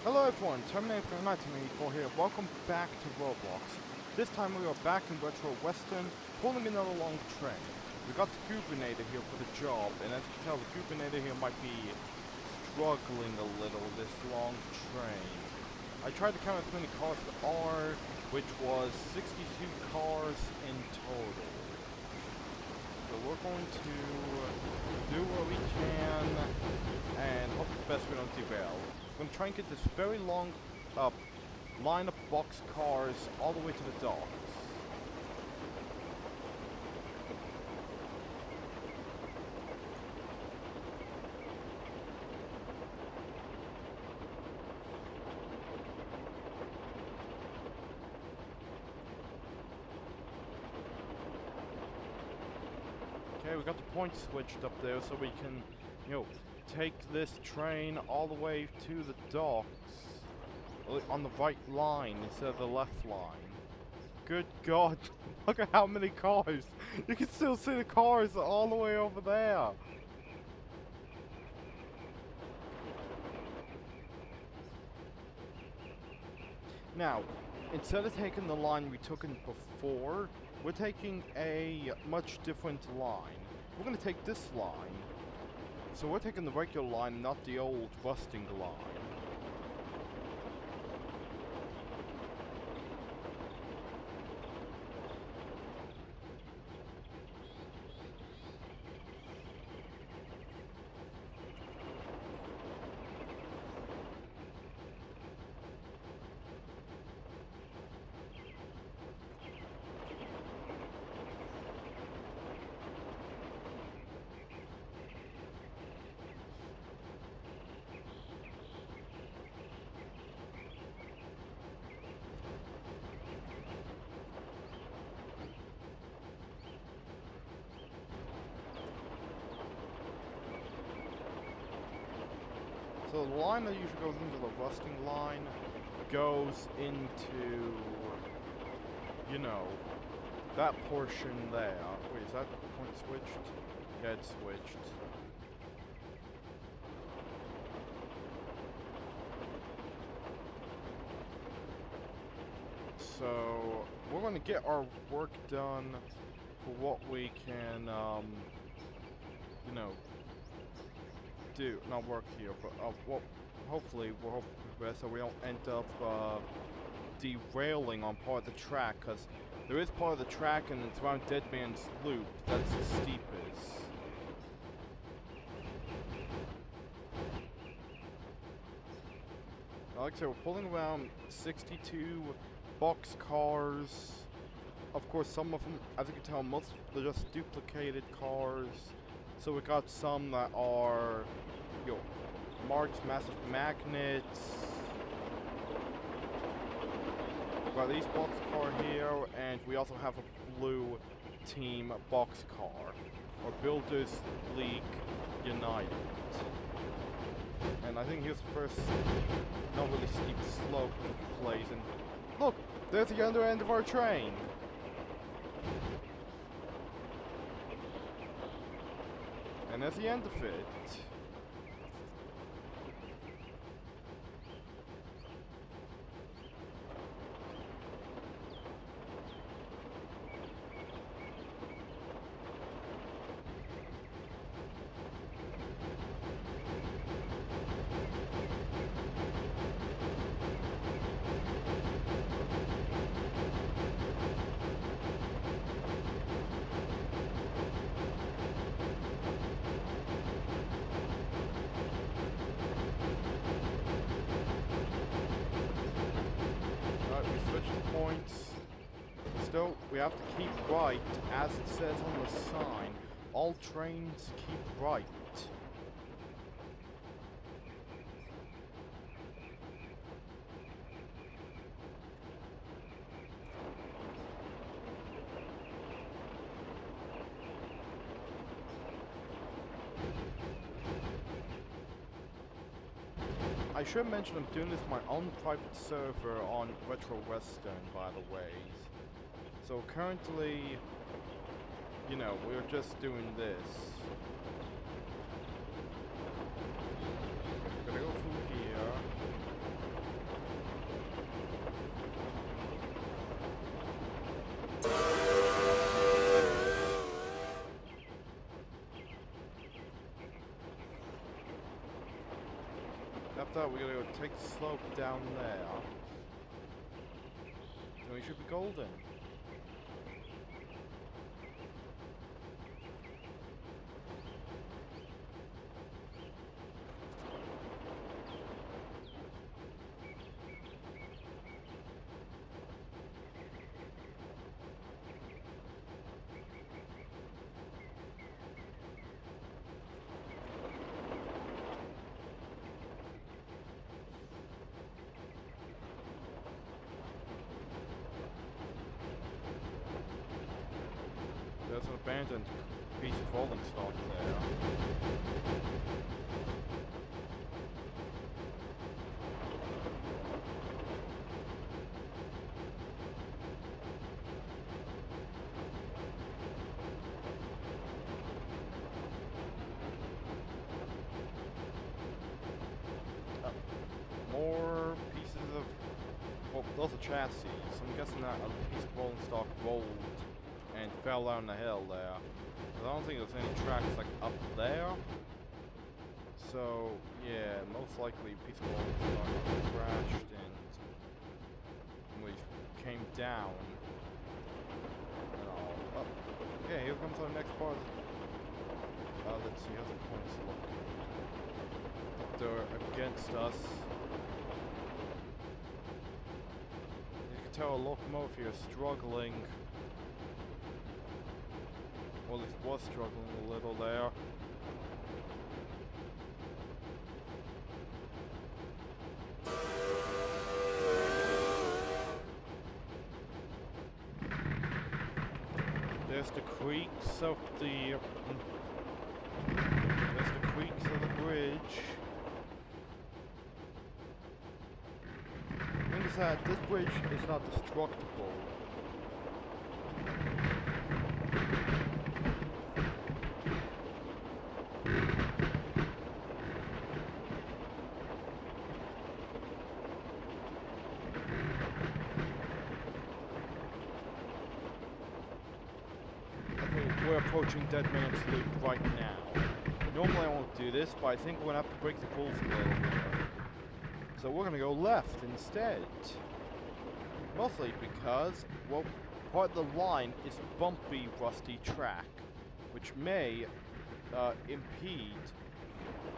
Hello everyone, Terminator 1984 here. Welcome back to Roblox. This time we are back in Retro Western, pulling another long train. We got the Goobinator here for the job, and as you can tell, the Goobinator here might be struggling a little this long train. I tried to count as many cars there are, which was 62 cars in total. So we're going to do what we can, and hope for the best we don't derail. We're going to try and get this very long line of box cars all the way to the docks. Okay, we got the point switched up there so we can, take this train all the way to the docks on the right line instead of the left line. Good God, look at how many cars. You can still see the cars all the way over there. Now, instead of taking the line we took in before, we're taking a much different line. We're going to take this line. So we're taking the regular line, not the old rusting line. So the line that usually goes into the rusting line goes into, that portion there. Wait, is that point switched? Yeah, it's switched. So we're going to get our work done for what we can, do. Not work here, but hopefully we'll hope for the best so we don't end up derailing on part of the track, because there is part of the track and it's around Dead Man's Loop that's the steepest. Like I said, we're pulling around 62 box cars. Of course, some of them, as you can tell, most they're just duplicated cars. So we got some that are, marked massive magnets. We got these box car here, and we also have a blue team box car, or Builders League United. And I think here's the first not really steep slope that plays, and look, there's the other end of our train. And that's the end of it. Points. Still, we have to keep right, as it says on the sign. All trains keep right. I should mention I'm doing this on my own private server on Retro Western, by the way. So currently, we're just doing this. We're gonna go through here. that, we're gonna go take the slope down there. And we should be golden. There's an abandoned piece of rolling stock there. More pieces of... well, those are chassis, so I'm guessing that a piece of rolling stock rolled and fell down the hill there. But I don't think there's any tracks like up there. So yeah, most likely a piece of rolling stock crashed and we came down. And all. Oh, okay, here comes our next part. Let's see, how's the points look? They're against us. You can tell a locomotive here is struggling. Well, it was struggling a little there. There's the creaks of the... there's the creaks of the bridge. The thing is that this bridge is not destructible. We're approaching Dead Man's Loop right now. Normally I won't do this, but I think we're gonna have to break the rules a little bit. So we're gonna go left instead. Mostly because, well, part of the line is bumpy, rusty track, which may impede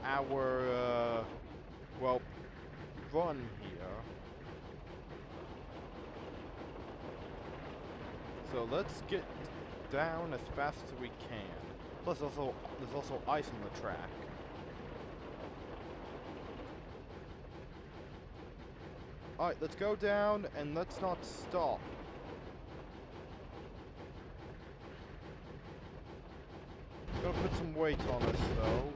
our, well, run here. So let's get down as fast as we can. Plus, there's also ice on the track. Alright, let's go down and let's not stop. Gotta put some weight on us, though.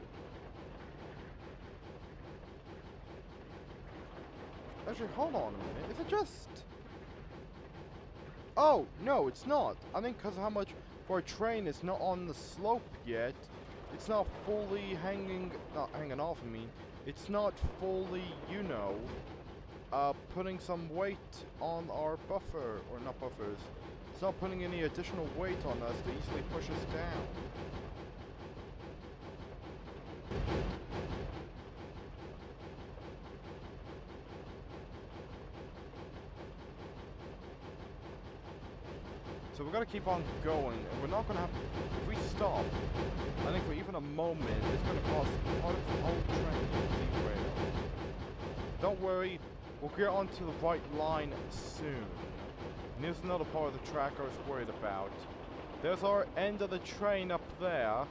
Actually, hold on a minute. Is it just... oh, no, it's not. I think because how much for a train is not on the slope yet, it's not fully not hanging off, I mean. It's not fully, you know, putting some weight on our buffer, or not buffers. It's not putting any additional weight on us to easily push us down. So we're gonna keep on going, and we're not gonna have to, if we stop, I think for even a moment, it's gonna cause part of the whole train to derail. Don't worry, we'll get onto the right line soon. And here's another part of the track I was worried about. There's our end of the train up there.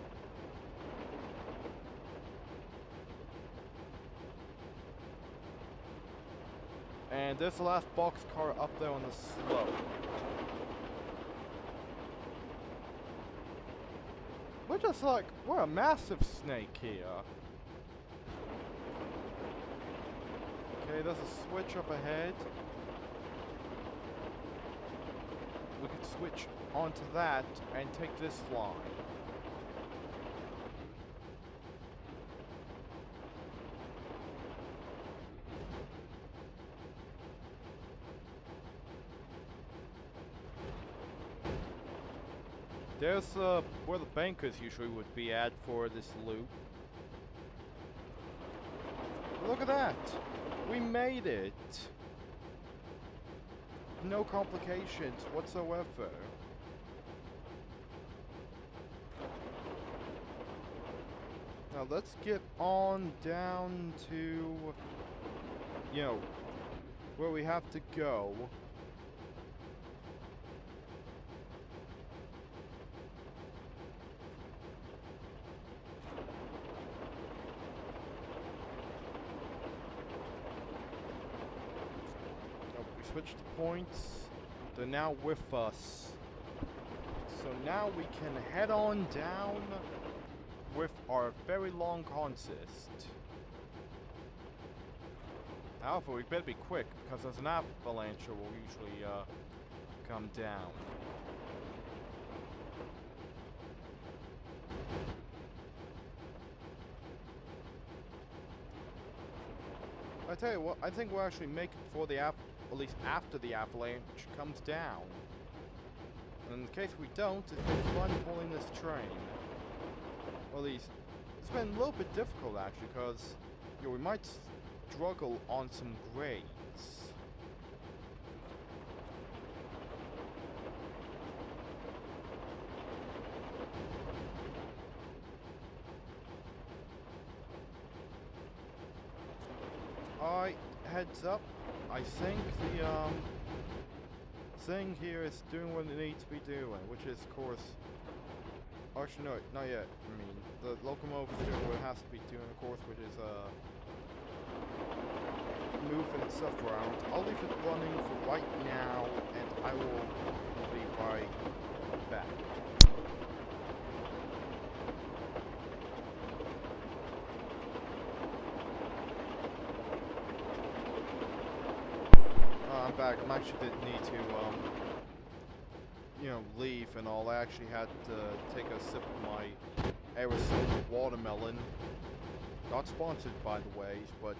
And there's the last boxcar up there on the slope. We're just like, we're a massive snake here. Okay, there's a switch up ahead. We could switch onto that and take this line. There's where the bankers usually would be at for this loop. Look at that! We made it! No complications whatsoever. Now let's get on down to, you know, where we have to go. We switched the points. They're now with us. So now we can head on down with our very long consist. However, we better be quick because there's an avalanche that will usually come down. I tell you what, I think we'll actually make it before the at least after the avalanche comes down. And in case we don't, it's been fun pulling this train. Or at least, it's been a little bit difficult actually, because you know, we might struggle on some grades. Alright, heads up. I think the thing here is doing what it needs to be doing, which is of course, actually no, not yet. I mean, the locomotive is doing what it has to be doing, of course, which is moving itself around. I'll leave it running for right now, and I will be right back. I'm back. I actually didn't need to, you know, leave and all. I actually had to take a sip of my Arizona watermelon. Not sponsored, by the way, but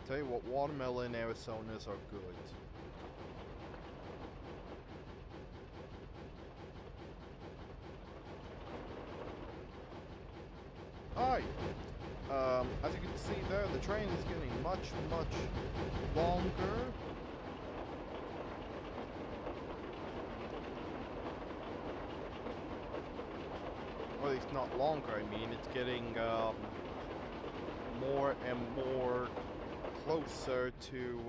tell you what, watermelon Arizonas are good. Alright. As you can see there, the train is getting much, much longer. Well, it's not longer, I mean, it's getting more and more closer to,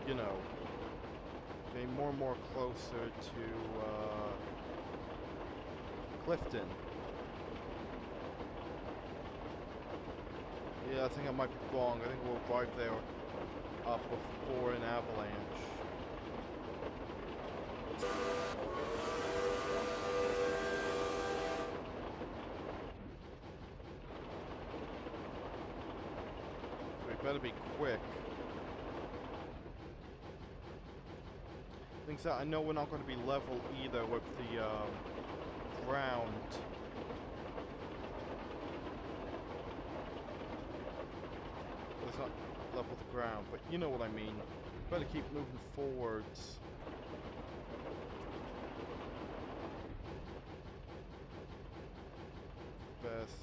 you know, getting more and more closer to Clifton. Yeah, I think I might be wrong. I think we'll arrive there before an avalanche. Better be quick. Things that I know we're not going to be level either with the ground. It's not level the ground, but you know what I mean. Better keep moving forwards. Best.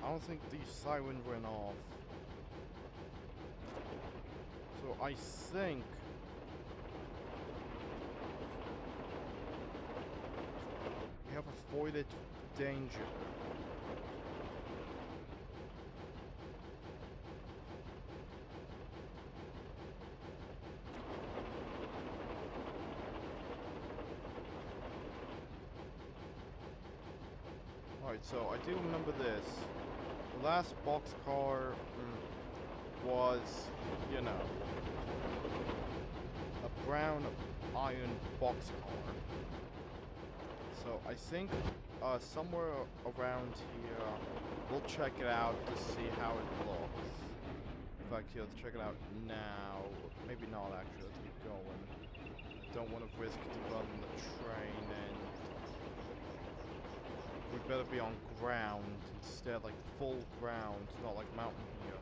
I don't think the siren went off. So I think avoided danger. Alright, so I do remember this. The last boxcar was, you know, a brown iron boxcar. So I think somewhere around here, we'll check it out to see how it looks. In fact, here, let's check it out now. Maybe not, actually. Let's keep going. I don't want to risk derailing the train, and we better be on ground instead, like full ground, not like mountain here.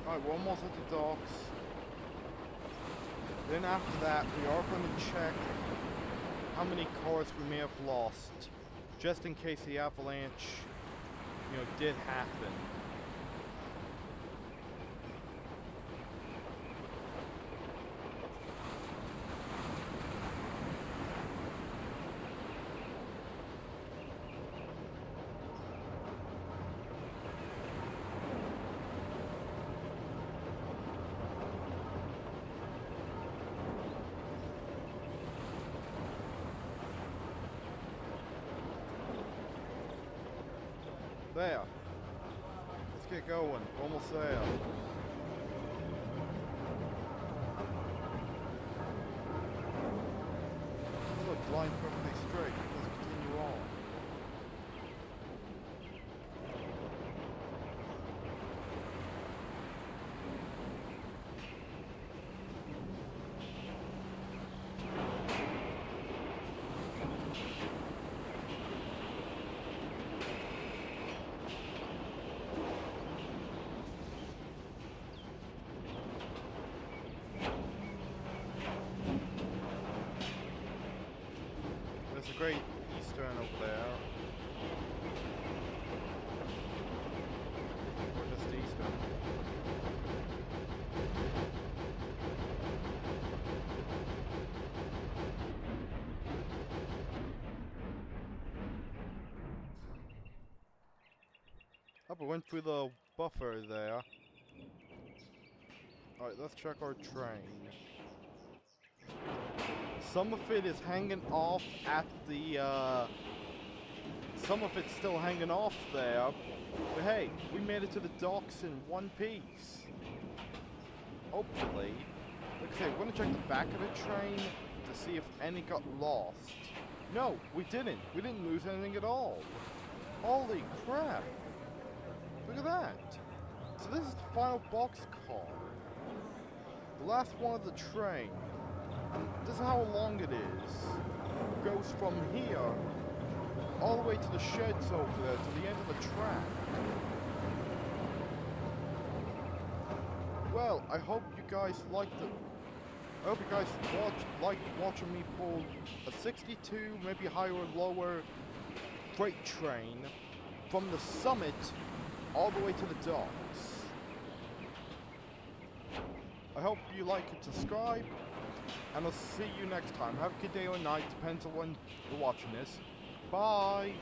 Alright, we're almost at the docks. Then after that, we are going to check how many cars we may have lost, just in case the avalanche, you know, did happen. There. Let's get going. Almost there. Look, line perfectly straight. Let's continue on. There's a great Eastern over there. Or just Eastern. Oh, we went through the buffer there. Alright, let's check our train. Some of it is hanging off at the, some of it's still hanging off there. But hey, we made it to the docks in one piece. Hopefully. Like I say, we're gonna check the back of the train to see if any got lost. No, we didn't. We didn't lose anything at all. Holy crap. Look at that. So this is the final boxcar. The last one of the train. This is how long it is. It goes from here all the way to the sheds over there, to the end of the track. Well, I hope you guys liked it. I hope you guys liked watching me pull a 62, maybe higher or lower freight train from the summit all the way to the docks. I hope you like and subscribe, and I'll see you next time. Have a good day or night, depends on when you're watching this. Bye!